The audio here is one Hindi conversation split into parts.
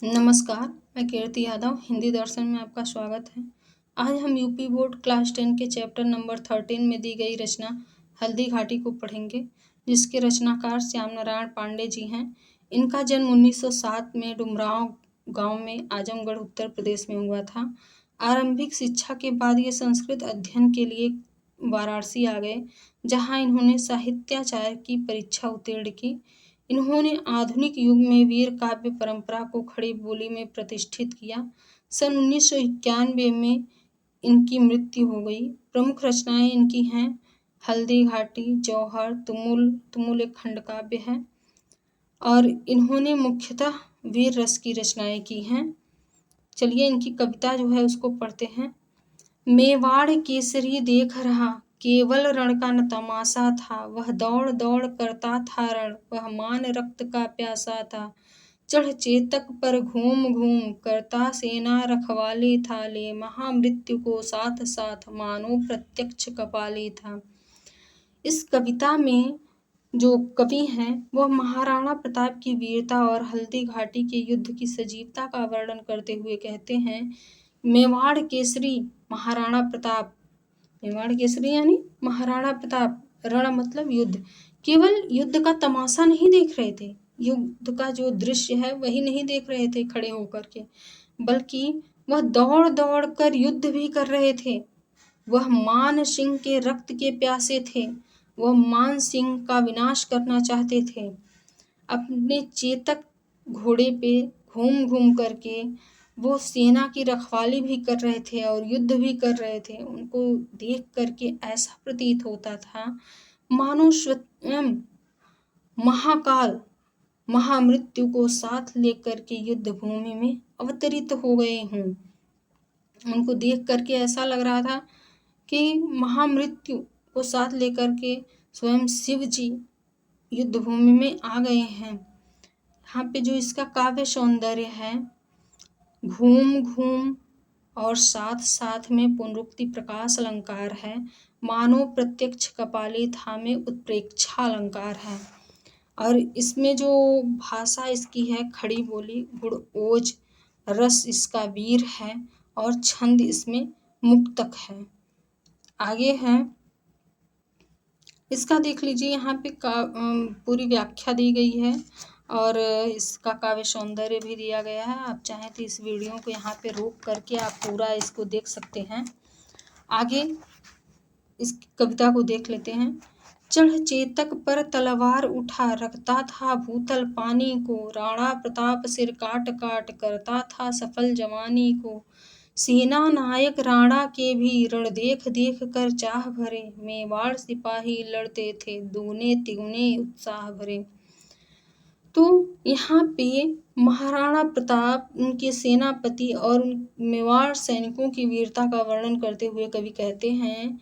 नमस्कार, मैं कीर्ति यादव, हिंदी दर्शन में आपका स्वागत है। आज हम यूपी बोर्ड क्लास 10 के चैप्टर नंबर 13 में दी गई रचना हल्दी घाटी को पढ़ेंगे, जिसके रचनाकार श्याम नारायण पांडे जी हैं। इनका जन्म 1907 में डुमरांव गांव में आजमगढ़ उत्तर प्रदेश में हुआ था। आरंभिक शिक्षा के बाद ये संस्कृत अध्ययन के लिए वाराणसी आ गए, जहाँ इन्होंने साहित्याचार्य की परीक्षा उत्तीर्ण की। इन्होंने आधुनिक युग में वीर काव्य परंपरा को खड़ी बोली में प्रतिष्ठित किया। सन 1991 में इनकी मृत्यु हो गई। प्रमुख रचनाएं इनकी हैं हल्दी घाटी, जौहर, तुमुल। तुमुल एक खंड काव्य है और इन्होंने मुख्यतः वीर रस की रचनाएं की हैं। चलिए इनकी कविता जो है उसको पढ़ते हैं। मेवाड़ केसरी देख रहा, केवल रण का न तमाशा था। वह दौड़ दौड़ करता था रण, वह मान रक्त का प्यासा था। चढ़ चेतक पर घूम घूम करता सेना रखवाली था। ले महामृत्यु को साथ साथ, मानो प्रत्यक्ष कपाली था। इस कविता में जो कवि हैं वह महाराणा प्रताप की वीरता और हल्दी घाटी के युद्ध की सजीवता का वर्णन करते हुए कहते हैं, मेवाड़ केसरी महाराणा प्रताप। मेवाड़ केसरी यानी महाराणा प्रताप। रण मतलब युद्ध। केवल युद्ध का तमाशा नहीं देख रहे थे, युद्ध का जो दृश्य है वही नहीं देख रहे थे खड़े होकर के, बल्कि वह दौड़ दौड़ कर युद्ध भी कर रहे थे। वह मान सिंह के रक्त के प्यासे थे। वह मान सिंह का विनाश करना चाहते थे। अपने चेतक घोड़े पे घूम घूम करके वो सेना की रखवाली भी कर रहे थे और युद्ध भी कर रहे थे। उनको देख करके ऐसा प्रतीत होता था मानो स्वयं महाकाल महामृत्यु को साथ लेकर के युद्ध भूमि में अवतरित हो गए हों। उनको देख करके ऐसा लग रहा था कि महामृत्यु को साथ लेकर के स्वयं शिव जी युद्ध भूमि में आ गए हैं। यहाँ पे जो इसका काव्य सौंदर्य है, घूम घूम और साथ साथ में पुनरुक्ति प्रकाश अलंकार है। मानो प्रत्यक्ष कपाली था में उत्प्रेक्षा अलंकार है। और इसमें जो भाषा इसकी है खड़ी बोली, गुण ओज, रस इसका वीर है और छंद इसमें मुक्तक है। आगे है इसका देख लीजिए, यहाँ पे पूरी व्याख्या दी गई है और इसका काव्य सौंदर्य भी दिया गया है। आप चाहें तो इस वीडियो को यहाँ पे रोक करके आप पूरा इसको देख सकते हैं। आगे इस कविता को देख लेते हैं। चढ़ चेतक पर तलवार उठा, रखता था भूतल पानी को। राणा प्रताप सिर काट काट करता था सफल जवानी को। सेना नायक राणा के भी रण देख देख कर चाह भरे। मेवाड़ सिपाही लड़ते थे दुगने तिगुने उत्साह भरे। तो यहाँ पे महाराणा प्रताप, उनके सेनापति और मेवाड़ सैनिकों की वीरता का वर्णन करते हुए कवि कहते हैं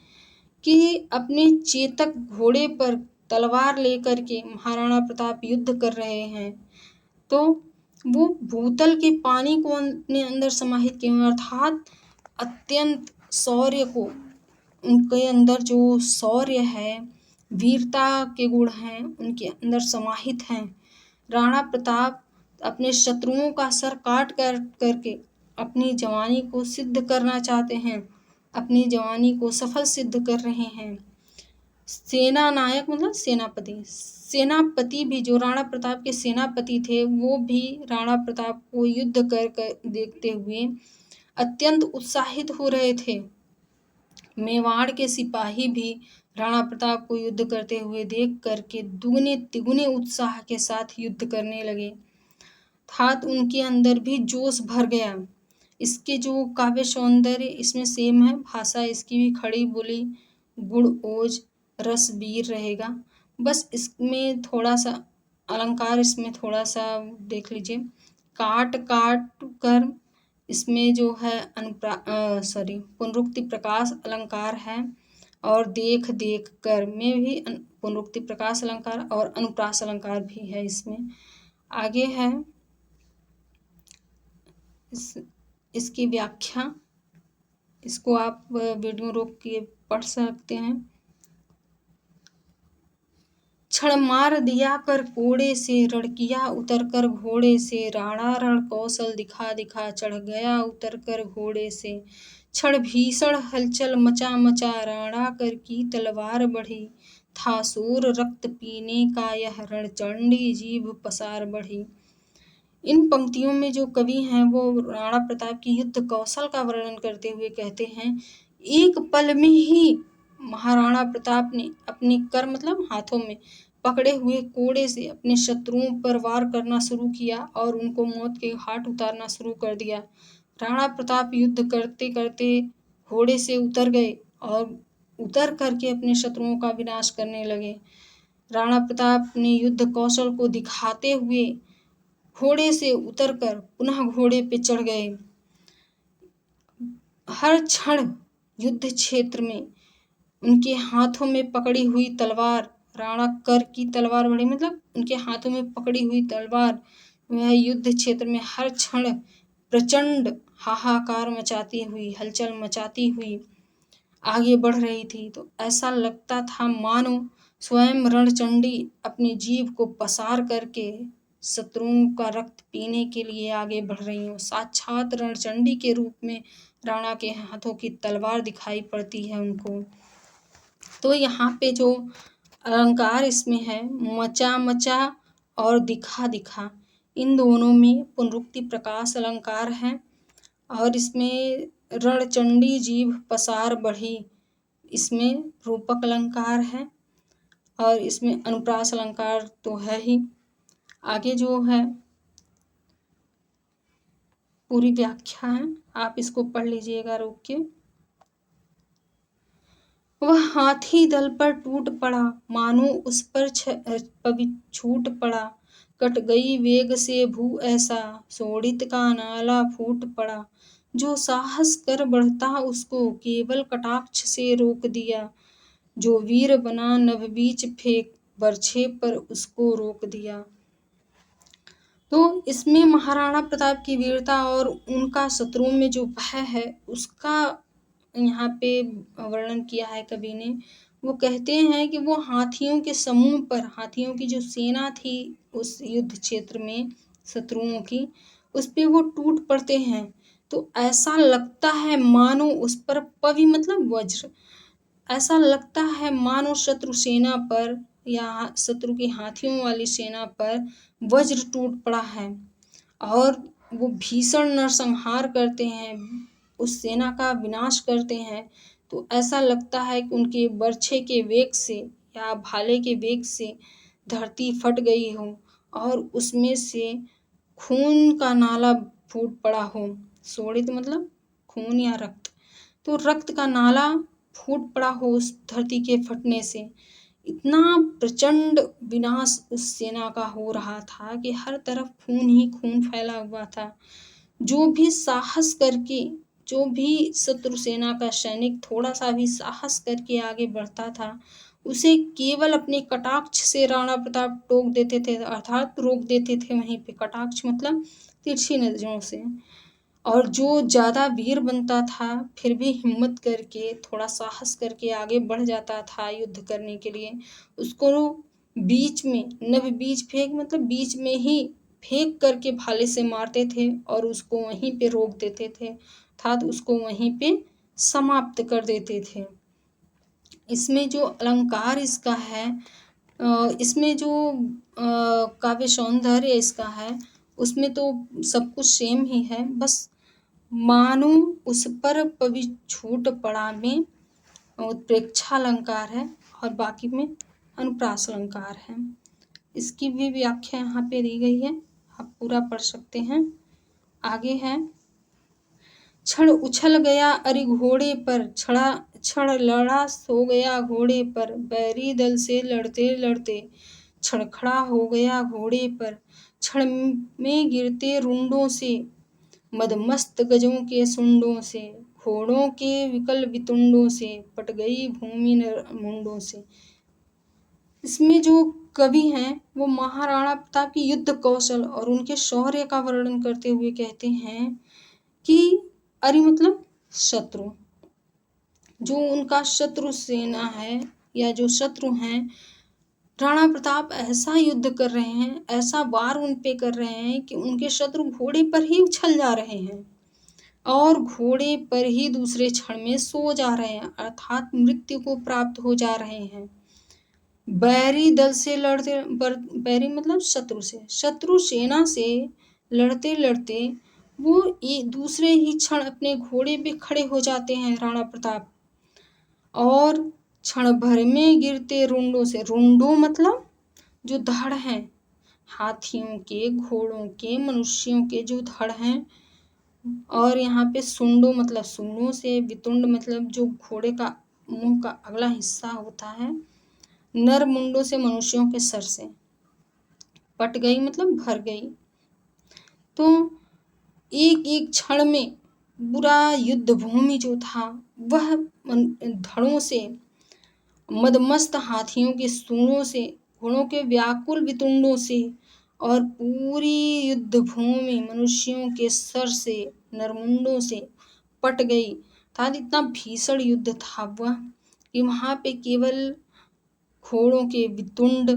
कि अपने चेतक घोड़े पर तलवार लेकर के महाराणा प्रताप युद्ध कर रहे हैं, तो वो भूतल के पानी को अपने अंदर समाहित किए, अर्थात अत्यंत शौर्य को, उनके अंदर जो शौर्य है, वीरता के गुण हैं, उनके अंदर समाहित हैं। राणा प्रताप अपने शत्रुओं का सर काट करके अपनी जवानी को सिद्ध करना चाहते हैं, अपनी जवानी को सफल सिद्ध कर रहे हैं। सेना नायक मतलब सेनापति, सेनापति भी जो राणा प्रताप के सेनापति थे वो भी राणा प्रताप को युद्ध कर देखते हुए अत्यंत उत्साहित हो रहे थे। मेवाड़ के सिपाही भी राणा प्रताप को युद्ध करते हुए देख करके दुगने तिगुने उत्साह के साथ युद्ध करने लगे। अर्थात उनके अंदर भी जोश भर गया। इसके जो काव्य सौंदर्य इसमें सेम है, भाषा इसकी भी खड़ी बोली, गुण ओज, रस वीर रहेगा। बस इसमें थोड़ा सा अलंकार, इसमें थोड़ा सा देख लीजिए। काट काट कर इसमें जो है पुनरुक्ति प्रकाश अलंकार है और देख देख कर में भी पुनरुक्ति प्रकाश अलंकार और अनुप्रास अलंकार भी है इसमें। आगे है इसकी व्याख्या, इसको आप वीडियो रोक के पढ़ सकते हैं। क्षण मार दिया कर कोड़े से, रण किया उतर कर घोड़े से, राणा रण कौशल दिखा दिखा, चढ़ गया उतर कर घोड़े से। क्षण भीषण हलचल मचा मचा, राणा कर की तलवार बढ़ी, था सूर रक्त पीने का यह, रणचंडी जीभ पसार बढ़ी। इन पंक्तियों में जो कवि हैं वो राणा प्रताप की युद्ध कौशल का वर्णन करते हुए कहते हैं, एक पल में ही महाराणा प्रताप ने अपने कर मतलब हाथों में पकड़े हुए कोड़े से अपने शत्रुओं पर वार करना शुरू किया और उनको मौत के घाट उतारना शुरू कर दिया। राणा प्रताप युद्ध करते करते घोड़े से उतर गए और उतर करके अपने शत्रुओं का विनाश करने लगे। राणा प्रताप ने युद्ध कौशल को दिखाते हुए घोड़े से उतरकर पुनः घोड़े पे चढ़ गए। हर क्षण युद्ध क्षेत्र में उनके हाथों में पकड़ी हुई तलवार, राणा कर की तलवार बढ़ी मतलब उनके हाथों में पकड़ी हुई तलवार वह युद्ध क्षेत्र में हर क्षण प्रचंड हाहाकार मचाती हुई, हलचल मचाती हुई आगे बढ़ रही थी। तो ऐसा लगता था मानो स्वयं रणचंडी अपनी जीभ को पसार करके शत्रुओं का रक्त पीने के लिए आगे बढ़ रही हो। साक्षात रणचंडी के रूप में राणा के हाथों की तलवार दिखाई पड़ती है उनको। तो यहाँ पे जो अलंकार इसमें है, मचा मचा और दिखा दिखा, इन दोनों में पुनरुक्ति प्रकाश अलंकार है। और इसमें रणचंडी जीभ पसार बढ़ी, इसमें रूपक अलंकार है और इसमें अनुप्रास अलंकार तो है ही। आगे जो है पूरी व्याख्या है, आप इसको पढ़ लीजिएगा रोक के। वह हाथी दल पर टूट पड़ा, मानो उस पर छूट पड़ा, कट गई वेग से भू ऐसा, शोणित का नाला फूट पड़ा। जो साहस कर बढ़ता उसको, केवल कटाक्ष से रोक दिया, जो वीर बना नभबीच फेंक, बरछे पर उसको रोक दिया। तो इसमें महाराणा प्रताप की वीरता और उनका शत्रुओं में जो भय है उसका यहाँ पे वर्णन किया है कवि ने। वो कहते हैं कि वो हाथियों के समूह पर, हाथियों की जो सेना थी उस युद्ध क्षेत्र में शत्रुओं की, उस पे वो टूट पड़ते हैं। तो ऐसा लगता है मानो उस पर पवि मतलब वज्र, ऐसा लगता है मानो शत्रु सेना पर या शत्रु की हाथियों वाली सेना पर वज्र टूट पड़ा है और वो भीषण नरसंहार करते हैं, उस सेना का विनाश करते हैं। तो ऐसा लगता है कि उनके बर्छे के वेग से या भाले के वेग से धरती फट गई हो और उसमें से खून का नाला फूट पड़ा हो। शोणित मतलब खून या रक्त, तो रक्त का नाला फूट पड़ा हो उस धरती के फटने से। इतना प्रचंड विनाश उस सेना का हो रहा था कि हर तरफ खून ही खून फैला हुआ था। जो भी साहस करके, जो भी शत्रु सेना का सैनिक थोड़ा सा भी साहस करके आगे बढ़ता था, उसे केवल अपने कटाक्ष से राणा प्रताप टोक देते थे, अर्थात रोक देते थे वहीं पे। कटाक्ष मतलब तिरछी नजरों से। और जो ज़्यादा वीर बनता था फिर भी हिम्मत करके, थोड़ा साहस करके आगे बढ़ जाता था युद्ध करने के लिए, उसको बीच में नभ बीच फेंक मतलब बीच में ही फेंक करके भाले से मारते थे और उसको वहीं पे रोक देते थे, अर्थात उसको वहीं पे समाप्त कर देते थे। इसमें जो अलंकार इसका है, इसमें जो काव्य सौंदर्य इसका है उसमें तो सब कुछ सेम ही है, बस मानो उस पर पवि छूट पड़ा में उत्प्रेक्षा अलंकार है और बाकी में अनुप्रास अलंकार है। इसकी भी व्याख्या यहाँ पे दी गई है, आप पूरा पढ़ सकते हैं। आगे है, क्षण उछल गया अरि घोड़े पर, क्षण लड़ा सो गया घोड़े पर, बैरी दल से लड़ते लड़ते, क्षण खड़ा हो गया घोड़े पर, क्षण में गिरते रुंडों से, मदमस्त गजों के सुंडों से, घोड़ों के विकल वितुंडों से, पट गई भूमि मुंडों से। इसमें जो कवि हैं वो महाराणा प्रताप की युद्ध कौशल और उनके शौर्य का वर्णन करते हुए कहते हैं कि अरि मतलब शत्रु, जो उनका शत्रु सेना है या जो शत्रु हैं राणा प्रताप ऐसा युद्ध कर रहे हैं, ऐसा वार उन पे कर रहे हैं कि उनके शत्रु घोड़े पर ही उछल जा रहे हैं और घोड़े पर ही दूसरे क्षण में सो जा रहे हैं, अर्थात मृत्यु को प्राप्त हो जा रहे हैं। बैरी दल से लड़ते बैरी मतलब शत्रु सेना से लड़ते लड़ते वो दूसरे ही क्षण अपने घोड़े पे खड़े हो जाते हैं राणा प्रताप, और क्षण भर में गिरते रुंडों से। रुंडों मतलब जो धड़ हैं, हाथियों के, घोड़ों के, मनुष्यों के जो धड़ हैं, और यहाँ पे सुंडों मतलब सूंडों से, वितुंड मतलब जो घोड़े का मुंह का अगला हिस्सा होता है, नर मुंडों से मनुष्यों के सर से पट गई मतलब भर गई। तो एक एक क्षण में बुरा युद्ध भूमि जो था वह धड़ों से, मदमस्त हाथियों के सूंडों से, घोड़ों के व्याकुल वितुंडों से और पूरी युद्ध भूमि मनुष्यों के सर से, नरमुंडों से पट गई था। इतना भीषण युद्ध था वह कि वहाँ पे केवल घोड़ों के वितुंड,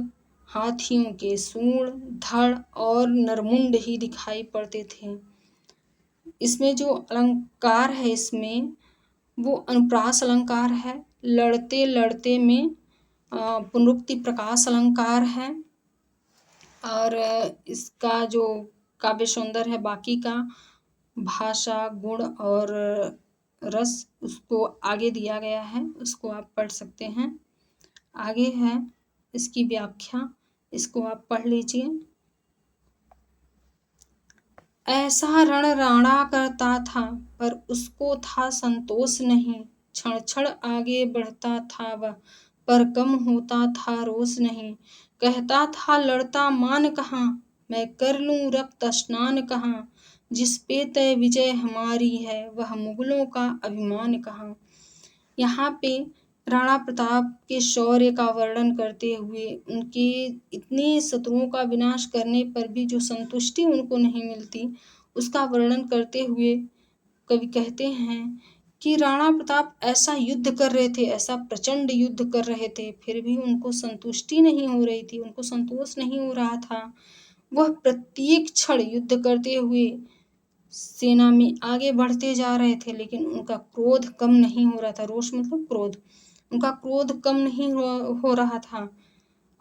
हाथियों के सूंड, धड़ और नरमुंड ही दिखाई पड़ते थे। इसमें जो अलंकार है, इसमें वो अनुप्रास अलंकार है, लड़ते लड़ते में पुनरुक्ति प्रकाश अलंकार है, और इसका जो काव्य सौंदर्य है बाकी का, भाषा, गुण और रस, उसको आगे दिया गया है, उसको आप पढ़ सकते हैं। आगे है इसकी व्याख्या, इसको आप पढ़ लीजिए। ऐसा रण राणा करता था पर उसको था संतोष नहीं, क्षण क्षण आगे बढ़ता था वह पर कम होता था रोष नहीं। कहता था लड़ता मान कहाँ, मैं कर लूं रक्त स्नान कहाँ, जिस पे तय विजय हमारी है वह मुगलों का अभिमान कहाँ। यहाँ पे राणा प्रताप के शौर्य का वर्णन करते हुए, उनके इतने शत्रुओं का विनाश करने पर भी जो संतुष्टि उनको नहीं मिलती, उसका वर्णन करते हुए कवि कहते हैं कि राणा प्रताप ऐसा युद्ध कर रहे थे, ऐसा प्रचंड युद्ध कर रहे थे, फिर भी उनको संतुष्टि नहीं हो रही थी, उनको संतोष नहीं हो रहा था। वह प्रत्येक क्षण युद्ध करते हुए सेना में आगे बढ़ते जा रहे थे, लेकिन उनका क्रोध कम नहीं हो रहा था। रोष मतलब क्रोध, उनका क्रोध कम नहीं हो रहा था,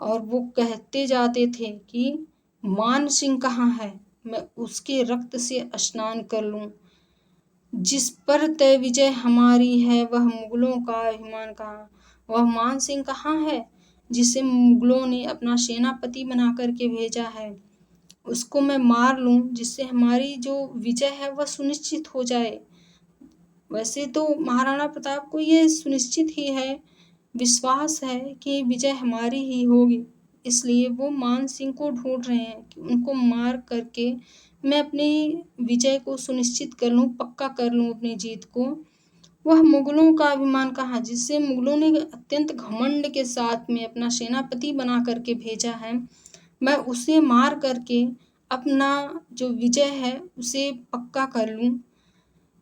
और वो कहते जाते थे कि मान सिंह कहाँ है, मैं उसके रक्त से स्नान कर लूं, जिस पर तय विजय हमारी है वह मुगलों का अभिमान कहाँ। वह मान सिंह कहाँ है जिसे मुगलों ने अपना सेनापति बना करके भेजा है, उसको मैं मार लूं, जिससे हमारी जो विजय है वह सुनिश्चित हो जाए। वैसे तो महाराणा प्रताप को ये सुनिश्चित ही है, विश्वास है कि विजय हमारी ही होगी, इसलिए वो मान सिंह को ढूंढ रहे हैं कि उनको मार करके मैं अपनी विजय को सुनिश्चित कर लूं, पक्का कर लूं अपनी जीत को। वह मुगलों का अभिमान कहाँ, जिससे मुगलों ने अत्यंत घमंड के साथ में अपना सेनापति बना करके भेजा है, मैं उसे मार करके अपना जो विजय है उसे पक्का कर लूं।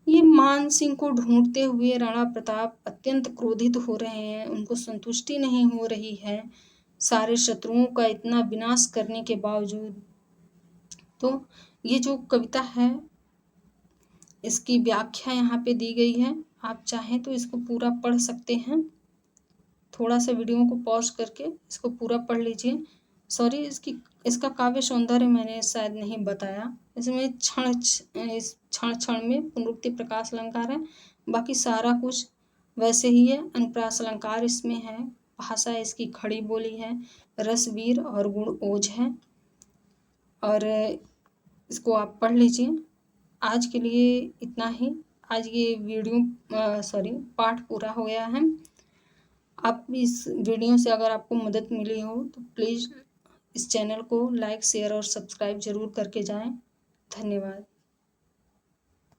ये मान सिंह को ढूंढते हुए राणा प्रताप अत्यंत क्रोधित हो रहे हैं, उनको संतुष्टि नहीं हो रही है सारे शत्रुओं का इतना विनाश करने के बावजूद। तो ये जो कविता है इसकी व्याख्या यहाँ पे दी गई है, आप चाहें तो इसको पूरा पढ़ सकते हैं। थोड़ा सा वीडियो को पॉज करके इसको पूरा पढ़ लीजिए। सॉरी, इसका काव्य सौंदर्य मैंने शायद नहीं बताया। इसमें क्षण क्षण में पुनरुक्ति प्रकाश अलंकार है, बाकी सारा कुछ वैसे ही है। अनुप्रास अलंकार इसमें है, भाषा इसकी खड़ी बोली है, रसवीर और गुण ओज है, और इसको आप पढ़ लीजिए। आज के लिए इतना ही। आज ये पाठ पूरा हो गया है। आप इस वीडियो से अगर आपको मदद मिली हो तो प्लीज़ इस चैनल को लाइक, शेयर और सब्सक्राइब ज़रूर करके जाएं। धन्यवाद।